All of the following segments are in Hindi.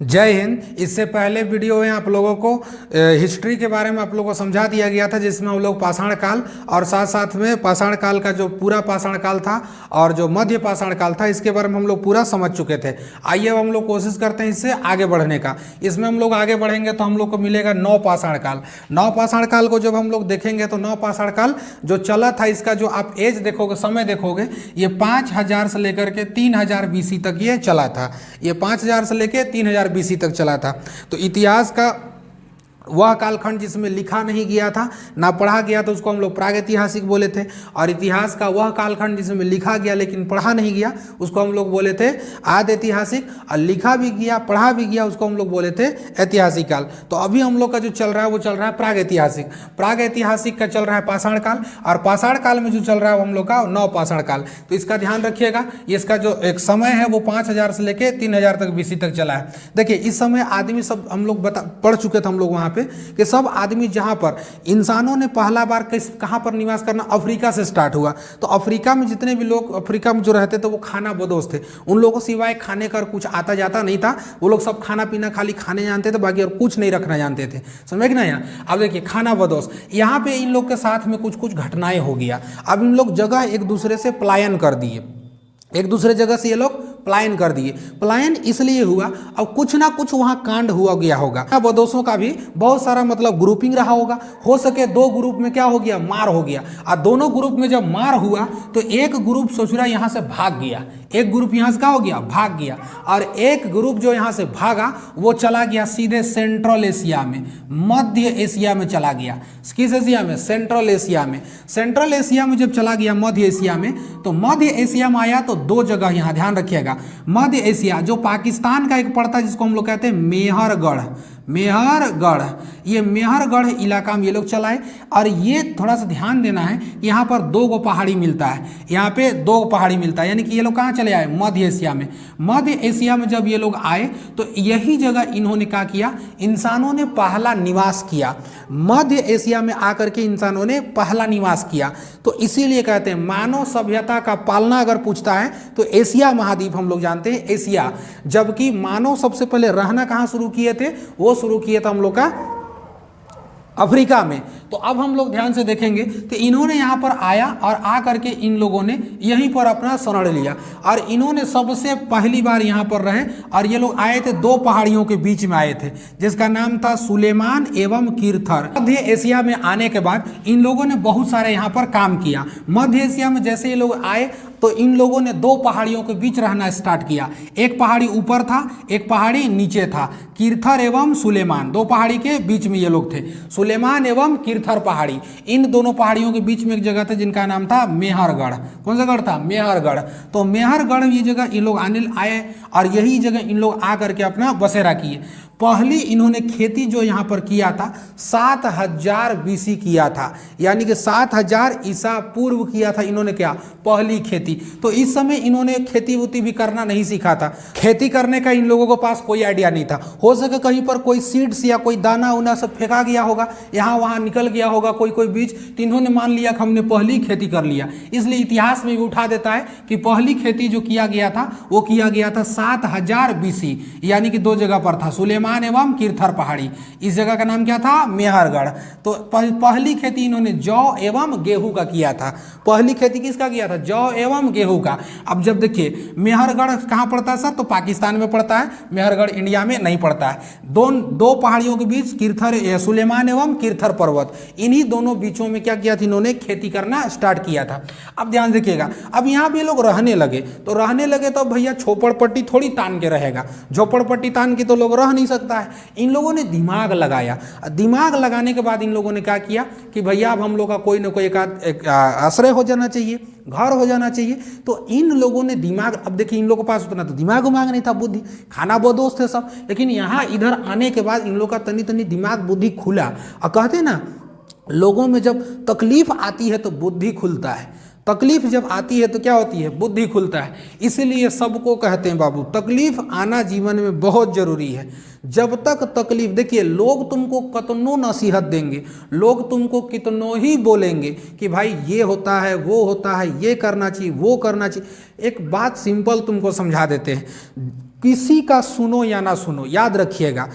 जय हिंद। इससे पहले वीडियो में आप लोगों को हिस्ट्री के बारे में आप लोगों को समझा दिया गया था, जिसमें हम लोग पाषाण काल और साथ साथ में पाषाण काल का जो पूरा पाषाण काल था और जो मध्य पाषाण काल था, इसके बारे में हम लोग पूरा समझ चुके थे। आइए अब हम लोग कोशिश करते हैं इससे आगे बढ़ने का। इसमें हम लोग आगे बढ़ेंगे तो हम लोग को मिलेगा नौ पाषाण काल। नौ पाषाण काल को जब हम लोग देखेंगे तो नौ पाषाण काल जो चला था, इसका जो आप एज देखोगे, समय देखोगे, ये 5000 से लेकर के 3000 BC तक ये चला था। ये 5000 से लेकर 3000 BC तक चला था। तो इतिहास का वह कालखंड जिसमें लिखा नहीं गया था, ना पढ़ा गया, तो उसको हम लोग प्रागैतिहासिक बोले थे। और इतिहास का वह कालखंड जिसमें लिखा गया लेकिन पढ़ा नहीं गया, उसको हम लोग बोले थे आद्य ऐतिहासिक। और लिखा भी गया, पढ़ा भी गया, उसको हम लोग बोले थे ऐतिहासिक काल। तो अभी हम लोग का जो चल रहा है वो चल रहा है प्रागैतिहासिक। प्रागैतिहासिक का चल रहा है पाषाण काल, और पाषाण काल में जो चल रहा है वो हम लोग का नौ पाषाण काल। तो इसका ध्यान रखिएगा। इसका जो एक समय है वो 5000 से लेकर 3000 तक BC तक चला है। देखिए इस समय आदमी सब हम लोग पढ़ चुके थे हम लोग वहाँ कि सब आदमी, जहां पर इंसानों ने पहला बार कहां पर निवास करना, अफ्रीका से स्टार्ट हुआ। तो अफ्रीका में जितने भी लोग अफ्रीका में जो रहते थे वो खाना बदोश थे। उन लोगों को सिवाय खाने का कुछ आता जाता नहीं था। वो लोग सब खाना पीना खाली खाने जानते थे, बाकी और कुछ नहीं रखना जानते थे। समझ ना यहाँ। अब देखिए खाना बदोश, यहाँ पे इन लोग के साथ में कुछ कुछ घटनाएं हो गया। अब इन लोग जगह एक दूसरे से पलायन कर दिए, एक दूसरे जगह से ये लोग पलायन कर दिए। पलायन इसलिए हुआ, अब कुछ ना कुछ वहां कांड हुआ गया होगा। बदोशों का भी बहुत सारा मतलब ग्रुपिंग रहा होगा। हो सके दो ग्रुप में क्या हो गया, मार हो गया। और दोनों ग्रुप में जब मार हुआ तो एक ग्रुप ससुरा यहां से भाग गया, एक ग्रुप यहां से क्या हो गया, भाग गया। और एक ग्रुप जो यहां से भागा वो चला गया सीधे सेंट्रल एशिया में, मध्य एशिया में चला गया। किस एशिया में, सेंट्रल एशिया में। सेंट्रल एशिया में जब चला गया मध्य एशिया में, तो मध्य एशिया में आया तो दो जगह यहां ध्यान रखिएगा। मध्य एशिया जो पाकिस्तान का एक पड़ता है, जिसको हम लोग कहते हैं मेहरगढ़, मेहरगढ़, ये मेहरगढ़ इलाका में ये लोग चलाए। और ये थोड़ा सा ध्यान देना है, यहाँ पर दो गो पहाड़ी मिलता है, यहाँ पे दो पहाड़ी मिलता है, यानी कि ये लोग कहाँ चले आए, मध्य एशिया में। मध्य एशिया में जब ये लोग आए तो यही जगह इन्होंने क्या किया, इंसानों ने पहला निवास किया। मध्य एशिया में आकर के इंसानों ने पहला निवास किया। तो इसीलिए कहते हैं मानव सभ्यता का पालना अगर पूछता है तो एशिया महाद्वीप हम लोग जानते हैं, एशिया। जबकि मानव सबसे पहले रहना कहाँ शुरू किए थे, वो शुरू किया था हम लोग का अफ्रीका में। तो अब हम लोग ध्यान से देखेंगे तो इन्होंने यहाँ पर आया और आ करके इन लोगों ने यहीं पर अपना शरण लिया। और इन्होंने सबसे पहली बार यहाँ पर रहे। और ये लोग आए थे दो पहाड़ियों के बीच में आए थे, जिसका नाम था सुलेमान एवं कीर्थर। मध्य एशिया में आने के बाद इन लोगों ने बहुत सारे यहाँ पर काम किया। मध्य एशिया में जैसे ये लोग आए तो इन लोगों ने दो पहाड़ियों के बीच रहना स्टार्ट किया। एक पहाड़ी ऊपर था, एक पहाड़ी नीचे था। कीर्थर एवं सुलेमान, दो पहाड़ी के बीच में ये लोग थे। सुलेमान एवं कीर्थर पहाड़ी, इन दोनों पहाड़ियों के बीच में एक जगह था जिनका नाम था मेहरगढ़। कौन सा गढ़ था, मेहरगढ़। तो मेहरगढ़ ये जगह इन लोग आने आए और यही जगह इन लोग आ करके अपना बसेरा किए। पहली इन्होंने खेती जो यहाँ पर किया था 7000 BC किया था, यानी कि 7000 ईसा पूर्व किया था इन्होंने क्या, पहली खेती। तो इस समय इन्होंने खेती वूती भी करना नहीं सीखा था। खेती करने का इन लोगों के पास कोई आइडिया नहीं था। हो सके कहीं पर कोई सीड्स या कोई दाना उना सब फेंका गया होगा, यहाँ वहाँ निकल गया होगा कोई कोई बीज, तो इन्होंने मान लिया कि हमने पहली खेती कर लिया। इसलिए इतिहास में भी उठा देता है कि पहली खेती जो किया गया था वो किया गया था 7000 BC, यानी कि दो जगह पर था, सुलेमान एवं कीर्थर पहाड़ी। इस जगह का नाम क्या था, मेहरगढ़। तो पहली खेती इन्होंने जौ एवं गेहूं का किया था। पहली खेती किसका किया था, जौ एवं गेहूं का। अब जब देखिए मेहरगढ़ कहाँ पड़ता है सर, तो पाकिस्तान में पड़ता है, मेहरगढ़ इंडिया में नहीं पड़ता है। दो पहाड़ियों के बीच कीर्थर, सुलेमान एवं कीर्थर पर्वत, इन्हीं दोनों बीचों में क्या किया था, इन्होंने खेती करना स्टार्ट किया था। अब ध्यान देखिएगा, अब यहाँ पे लोग रहने लगे, तो रहने लगे तो भैया झोपड़पट्टी थोड़ी तान के रहेगा, झोपड़पट्टी तान के तो लोग रह नहीं सकता है। इन लोगों ने दिमाग लगाया। दिमाग लगाने के बाद इन लोगों ने क्या किया कि भैया अब हम लोग का कोई ना कोई एक आश्रय हो जाना चाहिए, घर हो जाना चाहिए। तो इन लोगों ने दिमाग, अब देखिए इन लोगों के पास उतना तो दिमाग उमाग नहीं था, बुद्धि, खाना बदोश थे सब, लेकिन यहाँ इधर आने के बाद इन लोग का तनी तनी दिमाग बुद्धि खुला। और कहते ना लोगों में जब तकलीफ आती है तो बुद्धि खुलता है, तकलीफ जब आती है तो क्या होती है, बुद्धि खुलता है। इसीलिए सबको कहते हैं बाबू तकलीफ आना जीवन में बहुत जरूरी है। जब तक तकलीफ, देखिए लोग तुमको कितनों नसीहत देंगे, लोग तुमको कितनों ही बोलेंगे कि भाई ये होता है, वो होता है, ये करना चाहिए, वो करना चाहिए। एक बात सिंपल तुमको समझा देते हैं, किसी का सुनो या ना सुनो, याद रखिएगा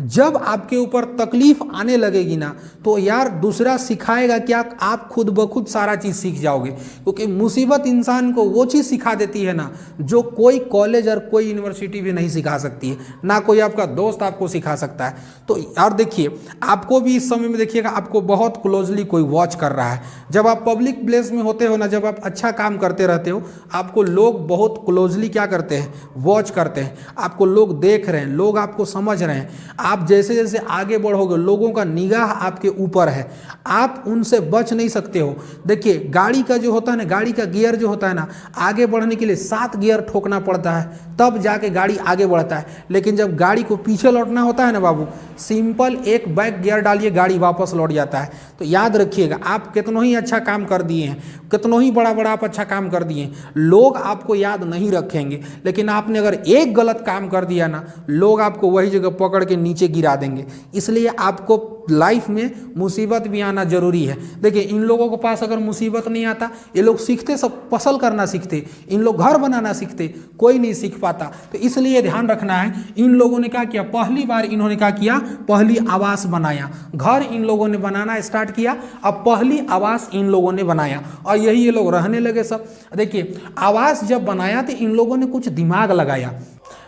जब आपके ऊपर तकलीफ आने लगेगी ना तो यार दूसरा सिखाएगा क्या, आप खुद ब खुद सारा चीज़ सीख जाओगे। क्योंकि मुसीबत इंसान को वो चीज़ सिखा देती है ना जो कोई कॉलेज और कोई यूनिवर्सिटी भी नहीं सिखा सकती है, ना कोई आपका दोस्त आपको सिखा सकता है। तो यार देखिए आपको भी इस समय में देखिएगा आपको बहुत क्लोजली कोई वॉच कर रहा है। जब आप पब्लिक प्लेस में होते हो ना, जब आप अच्छा काम करते रहते हो, आपको लोग बहुत क्लोजली क्या करते हैं, वॉच करते हैं। आपको लोग देख रहे हैं, लोग आपको समझ रहे हैं। आप जैसे जैसे आगे बढ़ोगे लोगों का निगाह आपके ऊपर है, आप उनसे बच नहीं सकते हो। देखिए गाड़ी का जो होता है ना, गाड़ी का गियर जो होता है ना, आगे बढ़ने के लिए 7 गियर ठोकना पड़ता है तब जाके गाड़ी आगे बढ़ता है। लेकिन जब गाड़ी को पीछे लौटना होता है ना बाबू, सिंपल एक बैक गियर डालिए, गाड़ी वापस लौट जाता है। तो याद रखिएगा आप कितनों ही अच्छा काम कर दिए हैं, कितनों ही बड़ा बड़ा आप अच्छा काम कर दिए हैं, लोग आपको याद नहीं रखेंगे। लेकिन आपने अगर एक गलत काम कर दिया ना, लोग आपको वही जगह पकड़ के नीचे गिरा देंगे। इसलिए आपको लाइफ में मुसीबत भी आना जरूरी है। देखिए इन लोगों के पास अगर मुसीबत नहीं आता, ये लोग सीखते सब फसल करना सीखते, इन लोग घर बनाना सीखते, कोई नहीं सीख पाता। तो इसलिए ध्यान रखना है। इन लोगों ने क्या किया, पहली बार इन्होंने क्या किया, पहली आवास बनाया, घर इन लोगों ने बनाना स्टार्ट किया। अब पहली आवास इन लोगों ने बनाया और यही ये लोग रहने लगे सब। देखिए आवास जब बनाया तो इन लोगों ने कुछ दिमाग लगाया।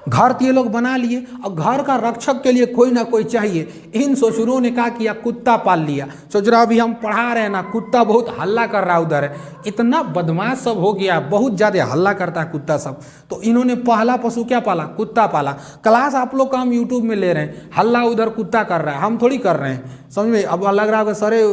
घर तो ये लोग बना लिए और घर का रक्षक के लिए कोई ना कोई चाहिए। इन ससुरों ने क्या किया, कुत्ता पाल लिया। सोच रहा अभी हम पढ़ा रहे हैं ना, कुत्ता बहुत हल्ला कर रहा है उधर है, इतना बदमाश सब हो गया, बहुत ज़्यादा हल्ला करता है कुत्ता सब। तो इन्होंने पहला पशु क्या पाला, कुत्ता पाला। क्लास आप लोग का हम यूट्यूब में ले रहे हैं, हल्ला उधर कुत्ता कर रहा है, हम थोड़ी कर रहे हैं, समझ में। अब लग रहा होगा सरे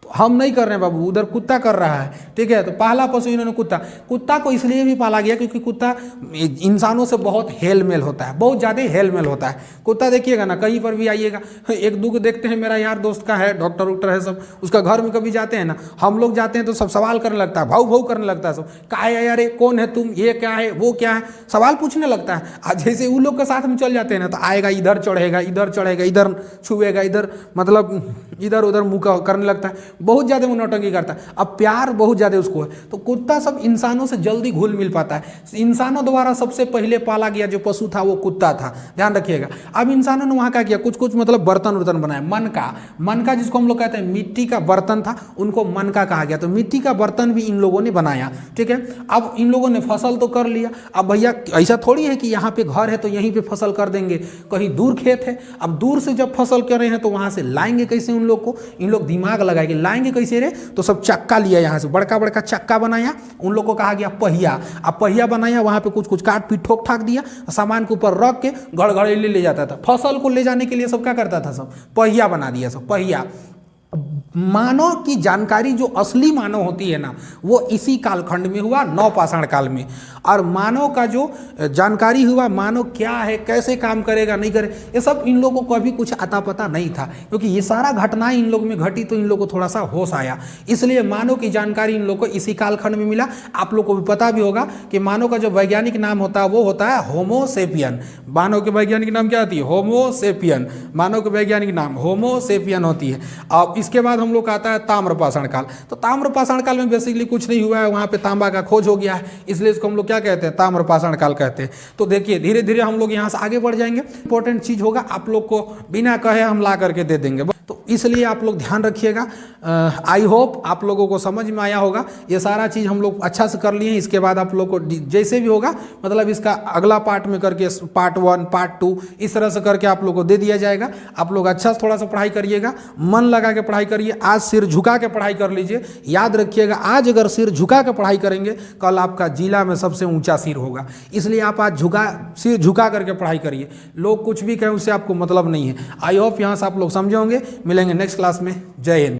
हम नहीं कर रहे हैं बाबू, उधर कुत्ता कर रहा है, ठीक है। तो पहला पशु इन्होंने कुत्ता को इसलिए भी पाला गया क्योंकि कुत्ता इंसानों से बहुत हेल मेल होता है, बहुत ज़्यादा हेल मेल होता है। कुत्ता देखिएगा ना, कहीं पर भी आइएगा, एक दो को देखते हैं, मेरा यार दोस्त का है, डॉक्टर वॉक्टर है सब, उसका घर में कभी जाते हैं ना, हम लोग जाते हैं तो सब सवाल करने लगता है, भाऊ भाऊ करने लगता है सब, क्या है यार, कौन है तुम, ये क्या है, वो क्या है, सवाल पूछने लगता है। आज जैसे उन लोग के साथ में चल जाते हैं ना, तो आएगा इधर चढ़ेगा, इधर चढ़ेगा, इधर छुएगा, इधर मतलब इधर उधर मुँह करने लगता है, बहुत ज़्यादा नौटंकी करता है। अब प्यार बहुत ज़्यादा उसको है। तो कुत्ता सब इंसानों से जल्दी घुल मिल पाता है। इंसानों द्वारा सबसे पहले पाला गया जो पशु था वो कुत्ता था, ध्यान रखिएगा। अब इंसानों ने वहाँ क्या किया, कुछ कुछ मतलब बर्तन वर्तन बनाया। मन का जिसको हम लोग कहते हैं, मिट्टी का बर्तन था, उनको मन का कहा गया। तो मिट्टी का बर्तन भी इन लोगों ने बनाया, ठीक है। अब इन लोगों ने फसल तो कर लिया। अब भैया ऐसा थोड़ी है कि यहाँ पे घर है तो यहीं पे फसल कर देंगे, कहीं दूर खेत है। अब दूर से जब फसल कर रहे हैं तो वहाँ से लाएंगे कैसे उन लोग को, इन लोग दिमाग लगाएंगे, लाएंगे कैसे रे। तो सब चक्का लिया, यहाँ से बड़का बड़का चक्का बनाया, उन लोग को कहा गया पहिया। अब पहिया बनाया, वहाँ पे कुछ कुछ काट पीट ठोक ठाक दिया, सामान के ऊपर रख के गड़गड़ेले ले जाता था। फसल को ले जाने के लिए सब क्या करता था, सब पहिया बना दिया, सब पहिया। मानव की जानकारी जो असली मानव होती है ना, वो इसी कालखंड में हुआ, नवपाषाण काल में। और मानव का जो जानकारी हुआ, मानव क्या है, कैसे काम करेगा नहीं करे, ये सब इन लोगों को कभी कुछ आता पता नहीं था। क्योंकि ये सारा घटनाएं इन लोग में घटी तो इन लोग को थोड़ा सा होश आया, इसलिए मानव की जानकारी इन लोग को इसी कालखंड में मिला। आप लोग को भी पता भी होगा कि मानव का जो वैज्ञानिक नाम होता है वो होता है होमोसेपियन। मानव के वैज्ञानिक नाम क्या होती है, होमोसेपियन। मानव के वैज्ञानिक नाम होमोसेपियन होती है। अब इसके बाद हम लोग आता है ताम्रपाषाण काल। तो ताम्रपाषाण काल में बेसिकली कुछ नहीं हुआ है, वहाँ पे तांबा का खोज हो गया है, इसलिए इसको हम लोग क्या कहते हैं, ताम्रपाषाण काल कहते हैं। तो देखिए धीरे धीरे हम लोग यहाँ से आगे बढ़ जाएंगे। इंपॉर्टेंट चीज होगा, आप लोग को बिना कहे हम ला करके दे देंगे, तो इसलिए आप लोग ध्यान रखिएगा। आई होप आप लोगों को समझ में आया होगा। ये सारा चीज़ हम लोग अच्छा से कर लिए हैं। इसके बाद आप लोग को जैसे भी होगा, मतलब इसका अगला पार्ट में करके पार्ट 1 पार्ट 2 इस तरह से करके आप लोग को दे दिया जाएगा। आप लोग अच्छा से थोड़ा सा पढ़ाई करिएगा, मन लगा के पढ़ाई करिए। आज सिर झुका के पढ़ाई कर लीजिए। याद रखिएगा, आज अगर सिर झुका के पढ़ाई करेंगे, कल आपका जिला में सबसे ऊंचा सिर होगा। इसलिए आप आज सिर झुका करके पढ़ाई करिए। लोग कुछ भी कहें उससे आपको मतलब नहीं है। आई होप यहाँ से आप लोग समझे होंगे। मिलेंगे नेक्स्ट क्लास में। जय हिंद।